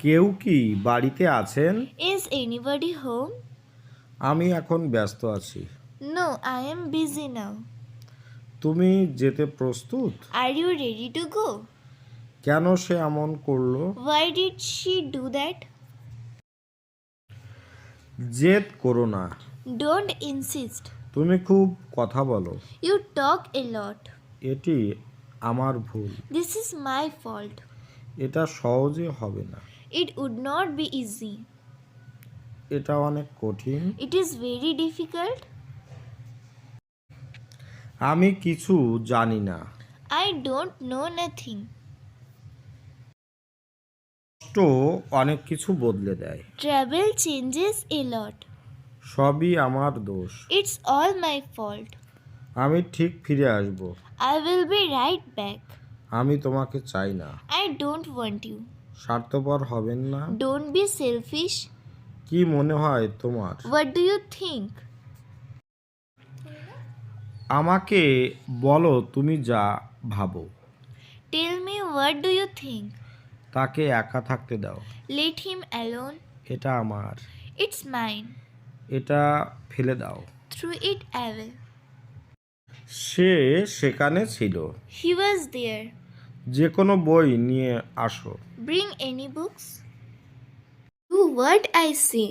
কেউ কি বাড়িতে আছেন? Is anybody home? আমি এখন ব্যস্ত আছি। No, I am busy now. তুমি যেতে প্রস্তুত? Are you ready to go? কেন সে এমন করলো? Why did she do that? জেদ করো না। Don't insist. তুমি খুব কথা বলো। You talk a lot. এটি আমার ভুল। This is my fault. এটা সহজে হবে না। It would not be easy. এটা অনেক কঠিন। It is very difficult. আমি কিছু জানি না। I don't know nothing. কষ্ট অনেক কিছু বদলে দেয়। Travel changes a lot. সবই আমার দোষ। It's all my fault. আমি ঠিক ফিরে আসব। I will be right back. আমি তোমাকে চাই না। I don't want you. স্বার্থপর হবেন না। Don't be selfish. কি মনে হয় তোমার? What do you think? আমাকে বলো তুমি যা ভাবো। Tell me, what do you think? তাকে একা থাকতে দাও। Let him alone. এটা আমার। It's mine. এটা ফেলে দাও। Throw it away. সে সেখানে ছিল। He was there. যে কোনো বই নিয়ে আসো। Bring any books. Do what I say.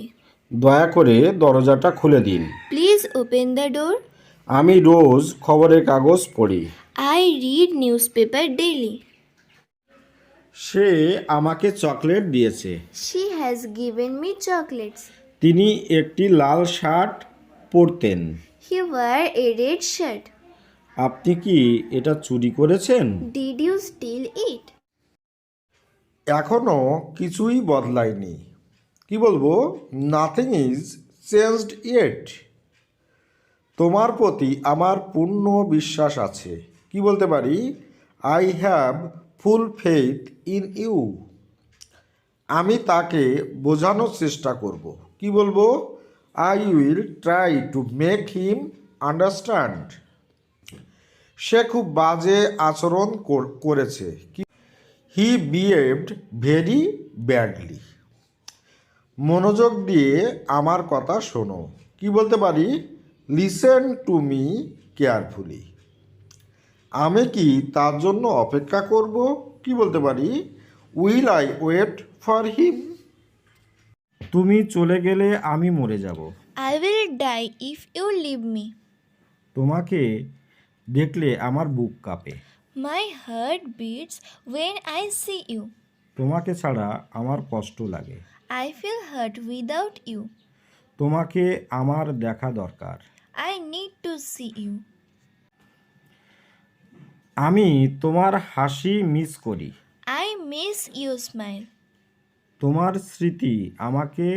দয়া করে দরজাটা খুলে দিন। Please open the door. আমি রোজ খবরের কাগজ পড়ি। I read newspaper daily. সে আমাকে চকলেট দিয়েছে। She has given me chocolates. তিনি একটি লাল shirt পরতেন। He wore a red shirt. আপনি কি এটা চুরি করেছেন? Did you steal it? এখনো কিছুই বদলায়নি। কি বলবো? Nothing is changed yet. তোমার প্রতি আমার পূর্ণ বিশ্বাস আছে। কি বলতে পারি? I have full faith in you. আমি তাকে বোঝানোর চেষ্টা করব। কি বলবো? I will try to make him understand. সে খুব বাজে আচরণ করেছে। He behaved very badly. মনোযোগ দিয়ে আমার কথা শোনো। কি বলতে পারি? Listen to me carefully. আমি কি তার জন্য অপেক্ষা করব? কি বলতে পারি? Will I wait for him. তুমি চলে গেলে আমি মরে যাব। I will die if you leave me. তোমাকে দেখলে আমার বুক কাঁপে। My heart beats when I see you. তোমাকে ছাড়া আমার কষ্ট লাগে। I feel hurt without you. তোমাকে আমার দেখা দরকার। I need to see you. আমি তোমার হাসি মিস করি। I miss your smile. তোমার স্মৃতি আমাকে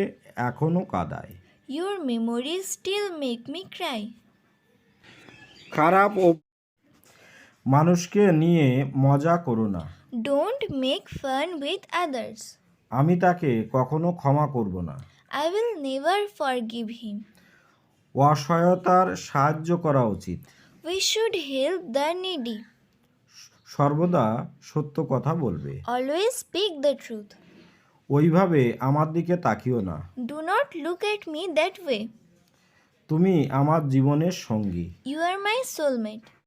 এখনো কাঁদায়। Your memories still make me cry. খারাপ ও মানুষকে নিয়ে মজা করো না। Don't make fun with others. আমি তাকে কখনো ক্ষমা করব না। I will never forgive him. অসহায়তার সাহায্য করা উচিত। We should help the needy. সর্বদা সত্য কথা বলবে। Always speak the truth. ওইভাবে আমার দিকে তাকিও না। Do not look at me that way. তুমি আমার জীবনের সঙ্গী। You are my soulmate.